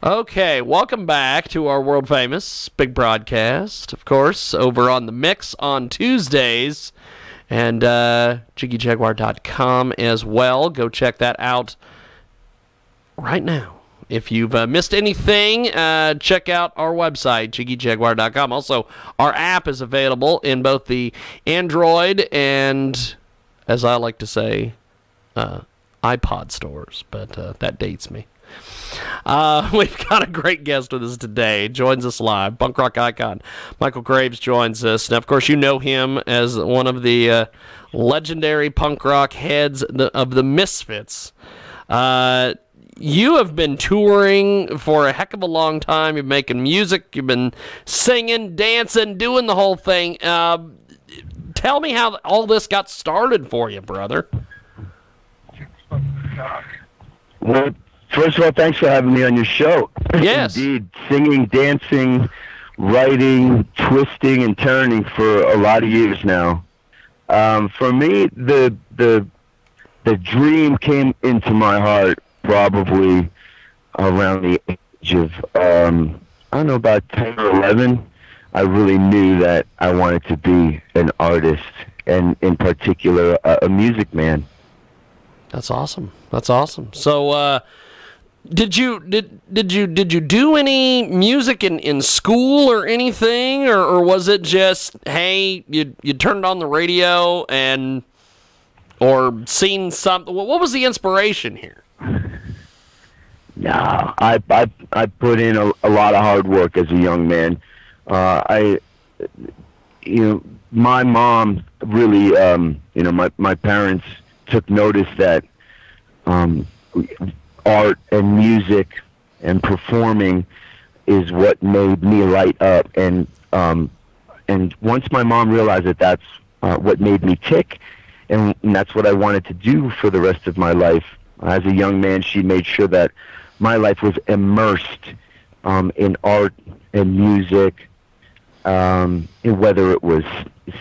Okay, welcome back to our world famous big broadcast, of course, over on The Mix on Tuesdays, and JiggyJaguar.com as well. Go check that out right now. If you've missed anything, check out our website, JiggyJaguar.com. Also, our app is available in both the Android and, as I like to say, iPod stores, but that dates me. We've got a great guest with us today. Joins us live, punk rock icon Michael Graves joins us. Now, of course, you know him as one of the legendary punk rock heads of the Misfits. You have been touring for a heck of a long time. You're making music. You've been singing, dancing, doing the whole thing. Tell me how all this got started for you, brother. Well, first of all, thanks for having me on your show. Yes. Indeed, singing, dancing, writing, twisting, and turning for a lot of years now. For me, the dream came into my heart probably around the age of, I don't know, about 10 or 11. I really knew that I wanted to be an artist, and in particular, a music man. That's awesome. That's awesome. So, did you do any music in school or anything, or was it just, hey, you turned on the radio and or seen something? What was the inspiration here? No, I put in a lot of hard work as a young man. My mom really, my parents took notice that art and music and performing is what made me light up, and once my mom realized that that's what made me tick, and that's what I wanted to do for the rest of my life. As a young man, she made sure that my life was immersed in art and music, whether it was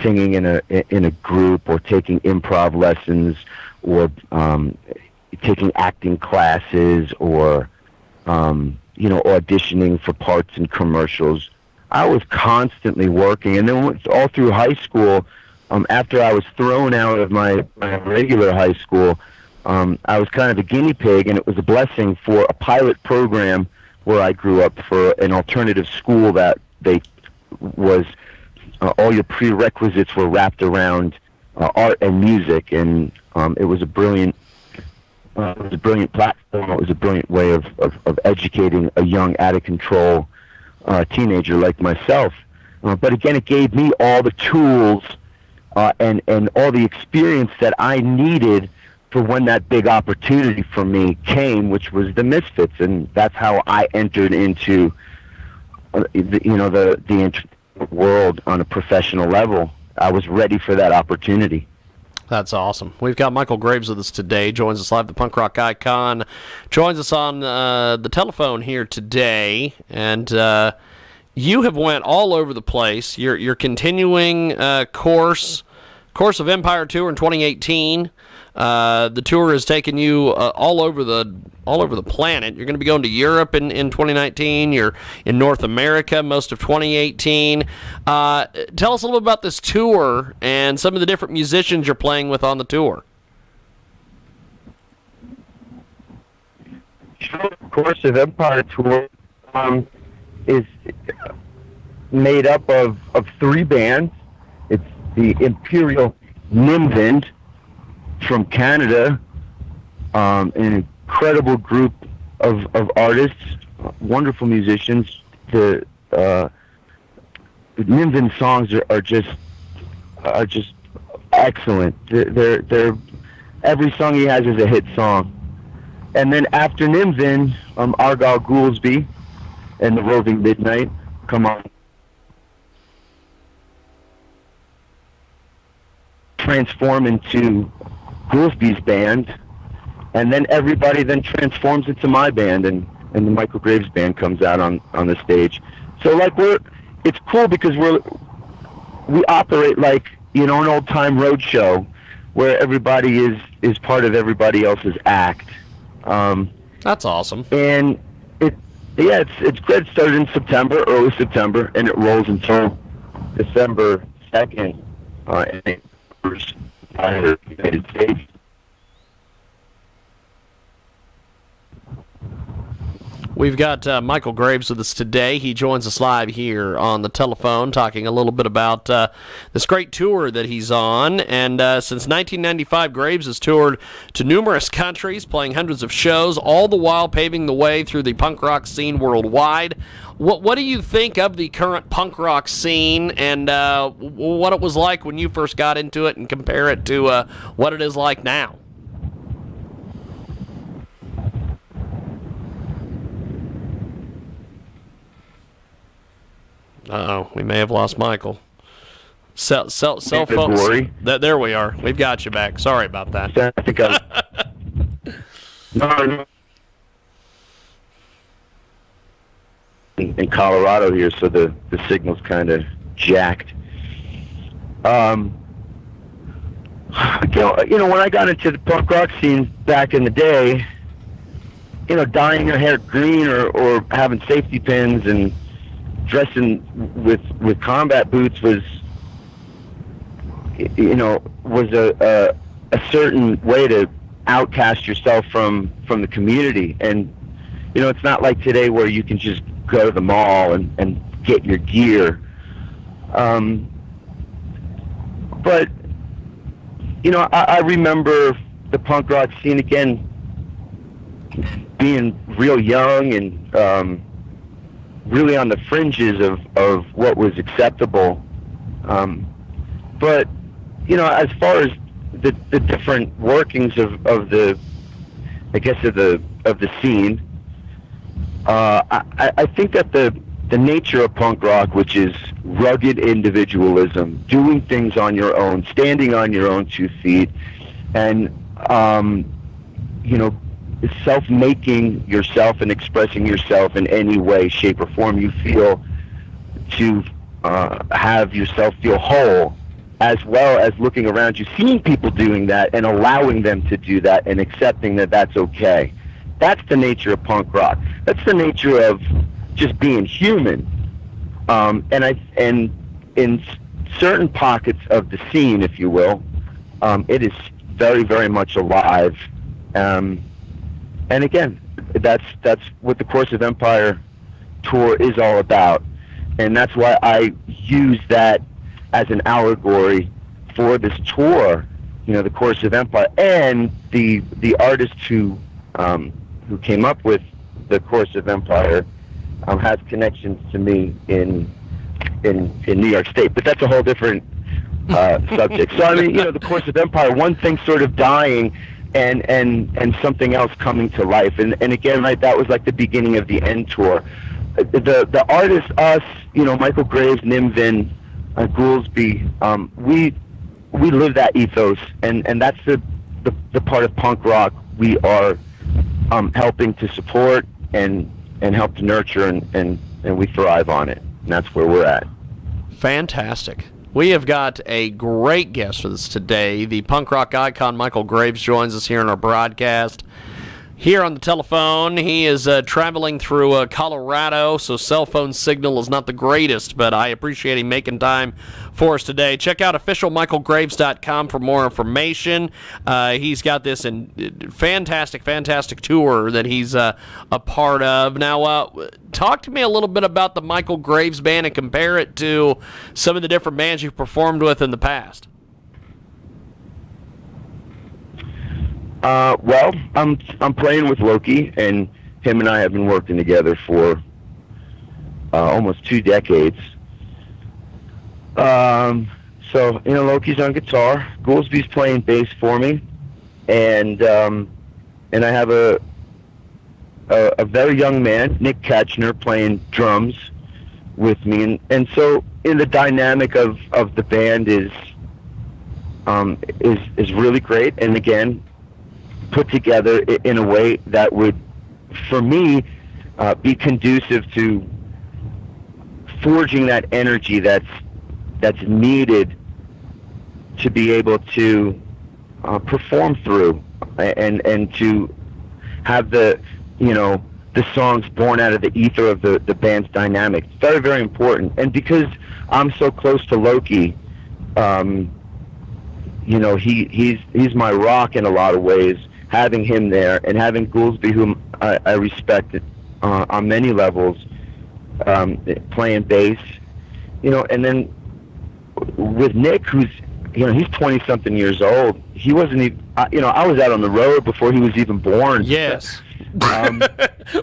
singing in a group or taking improv lessons or taking acting classes or auditioning for parts in commercials. I was constantly working, and then all through high school, after I was thrown out of my regular high school, I was kind of a guinea pig, and it was a blessing for a pilot program where I grew up, for an alternative school that was all your prerequisites were wrapped around art and music, and it was a brilliant platform. It was a brilliant way of educating a young, out of control teenager like myself. But again, it gave me all the tools and all the experience that I needed for when that big opportunity for me came, which was the Misfits, and that's how I entered into the world on a professional level. I was ready for that opportunity. That's awesome. We've got Michael Graves with us today. Joins us live, the punk rock icon. Joins us on the telephone here today, and you have went all over the place. You're continuing Course of Empire tour in 2018. The tour has taken you all over the planet. You're going to be going to Europe in 2019. You're in North America most of 2018. Tell us a little bit about this tour and some of the different musicians you're playing with on the tour. Sure. Course of Empire tour is made up of 3 bands. It's the Imperial Nimvind from Canada, an incredible group of artists, wonderful musicians. The Nimvind songs are just excellent. They're every song he has is a hit song. And then after Nimvind, Argyle Goolsby and the Roving Midnight come on. Transform into Goolsby's band, and then everybody then transforms into my band, and the Michael Graves band comes out on the stage. So it's cool because we operate like an old time road show where everybody is part of everybody else's act. That's awesome. And Yeah, it's good. It started in September, early September, and it rolls until December 2nd, and it covers the entire United States. We've got Michael Graves with us today. He joins us live here on the telephone, talking a little bit about this great tour that he's on. And since 1995, Graves has toured to numerous countries, playing hundreds of shows, all the while paving the way through the punk rock scene worldwide. What do you think of the current punk rock scene, and what it was like when you first got into it, and compare it to what it is like now? Uh-oh, we may have lost Michael. Cell phone. There we are. We've got you back. Sorry about that. I think no. In Colorado here, so the signal's kind of jacked. You know, when I got into the punk rock scene back in the day, you know, dyeing your hair green or having safety pins and dressing with combat boots was, you know, was a certain way to outcast yourself from the community. And you know, it's not like today where you can just go to the mall and get your gear. But you know, I remember the punk rock scene again, being real young and really on the fringes of what was acceptable. But you know, as far as the different workings of the, I guess, of the scene, I think that the nature of punk rock, which is rugged individualism, doing things on your own, standing on your own 2 feet, and you know, self-making yourself and expressing yourself in any way, shape, or form you feel to have yourself feel whole, as well as looking around you, seeing people doing that and allowing them to do that and accepting that that's okay. That's the nature of punk rock. That's the nature of just being human. And in certain pockets of the scene, if you will, it is very, very much alive. And again, that's what the Course of Empire tour is all about, and that's why I use that as an allegory for this tour. You know, the Course of Empire, and the artist who came up with the Course of Empire has connections to me in New York State, but that's a whole different subject. So I mean, you know, the Course of Empire, one thing sort of dying, and something else coming to life, and again, right, that was like the beginning of the end tour. The artists, us, you know, Michael Graves, Nimvin, Goolsby, we live that ethos, and that's the part of punk rock we are helping to support and help to nurture, and we thrive on it, and that's where we're at. Fantastic. We have got a great guest with us today. The punk rock icon Michael Graves joins us here in our broadcast. Here on the telephone, he is traveling through Colorado, so cell phone signal is not the greatest, but I appreciate him making time for us today. Check out officialmichaelgraves.com for more information. He's got this fantastic tour that he's a part of. Now, talk to me a little bit about the Michael Graves Band and compare it to some of the different bands you've performed with in the past. Well, I'm playing with Loki, and him and I have been working together for almost 2 decades. So you know, Loki's on guitar, Goolsby's playing bass for me, and I have a very young man, Nick Katchner, playing drums with me, and so in the dynamic of the band is really great, and again, put together in a way that would, for me, be conducive to forging that energy that's needed to be able to perform through, and to have the the songs born out of the ether of the band's dynamic. It's very, very important. And because I'm so close to Loki, you know, he's my rock in a lot of ways. Having him there and having Goolsby, whom I respect on many levels, playing bass, you know, and then with Nick, who's, you know, he's 20-something years old. He wasn't even, you know, I was out on the road before he was even born. Yes.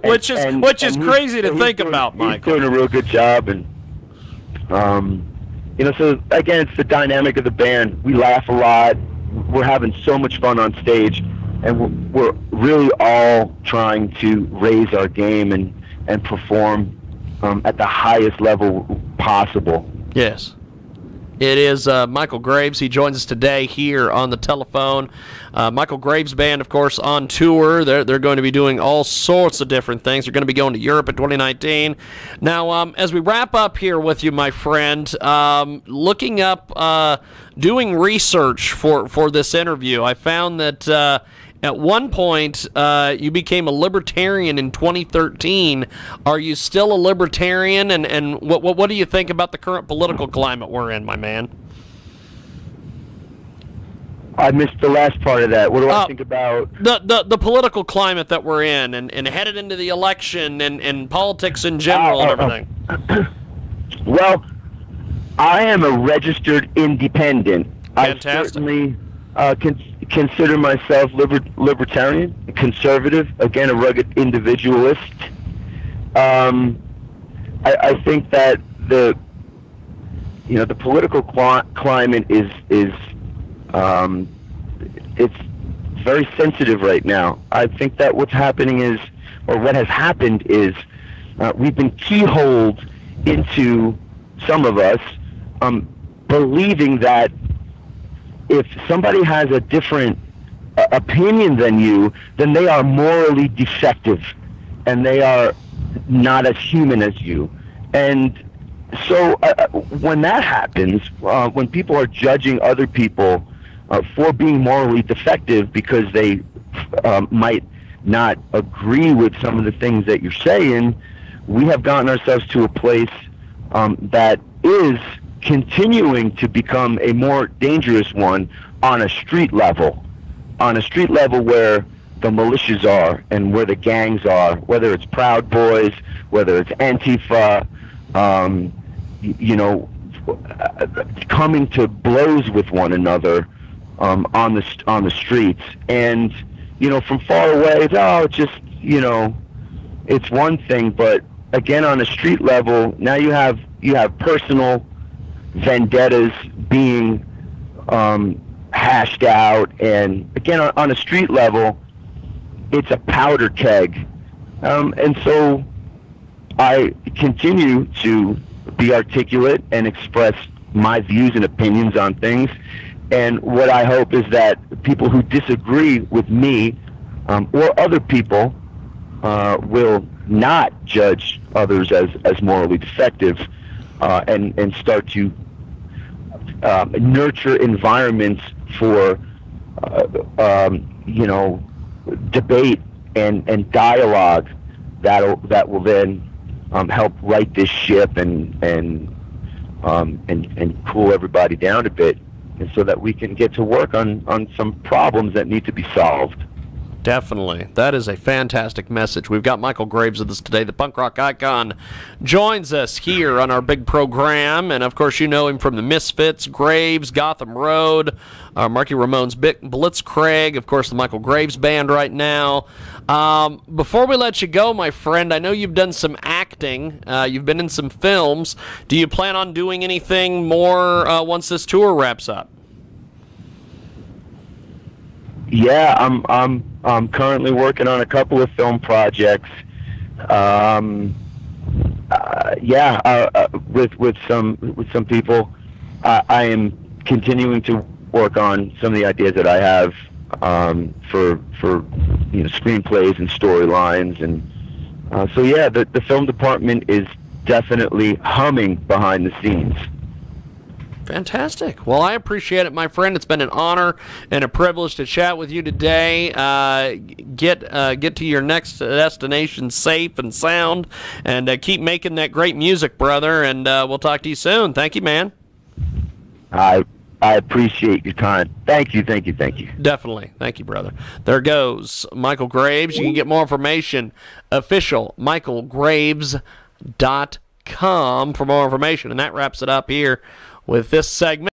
Which is crazy to think about, Michael. He's doing a real good job, and you know, so again, it's the dynamic of the band. We laugh a lot. We're having so much fun on stage, and we're really all trying to raise our game and perform at the highest level possible. Yes. It is Michael Graves. He joins us today here on the telephone. Michael Graves Band, of course, on tour. They're going to be doing all sorts of different things. They're going to be going to Europe in 2019. Now, as we wrap up here with you, my friend, looking up, doing research for this interview, I found that at one point, you became a libertarian in 2013. Are you still a libertarian? And what do you think about the current political climate we're in, my man? I missed the last part of that. What do I think about the political climate that we're in, and headed into the election and politics in general and everything? Well, I am a registered independent. Fantastic. I certainly consider myself libertarian, conservative, again, a rugged individualist. I think that the political climate is it's very sensitive right now. I think that what's happening is, or what has happened is, we've been keyholed into, some of us, believing that if somebody has a different opinion than you, then they are morally defective, and they are not as human as you. And so when that happens, when people are judging other people for being morally defective because they might not agree with some of the things that you're saying, we have gotten ourselves to a place that is continuing to become a more dangerous one on a street level. On a street level where the militias are and where the gangs are, whether it's Proud Boys, whether it's Antifa, you know, coming to blows with one another on the streets. And, you know, from far away, it's just, you know, it's one thing, but again, on a street level, now you have personal vendettas being hashed out, and again, on a street level, it's a powder keg. And so I continue to be articulate and express my views and opinions on things, and what I hope is that people who disagree with me or other people will not judge others as morally defective, and start to nurture environments for you know, debate and dialogue that will then help right this ship and cool everybody down a bit, and so that we can get to work on some problems that need to be solved. Definitely. That is a fantastic message. We've got Michael Graves with us today. The punk rock icon joins us here on our big program. And, of course, you know him from the Misfits, Graves, Gotham Road, Marky Ramone's Blitzkrieg, of course, the Michael Graves Band right now. Before we let you go, my friend, I know you've done some acting. You've been in some films. Do you plan on doing anything more once this tour wraps up? Yeah, I'm currently working on a couple of film projects. With some people. I am continuing to work on some of the ideas that I have for you know, screenplays and storylines, and so yeah, the film department is definitely humming behind the scenes. Fantastic. Well, I appreciate it, my friend. It's been an honor and a privilege to chat with you today. Get to your next destination safe and sound, and keep making that great music, brother. And we'll talk to you soon. Thank you, man. I appreciate your time. Thank you. Definitely. Thank you, brother. There goes Michael Graves. You can get more information, official michaelgraves.com for more information. And that wraps it up here with this segment.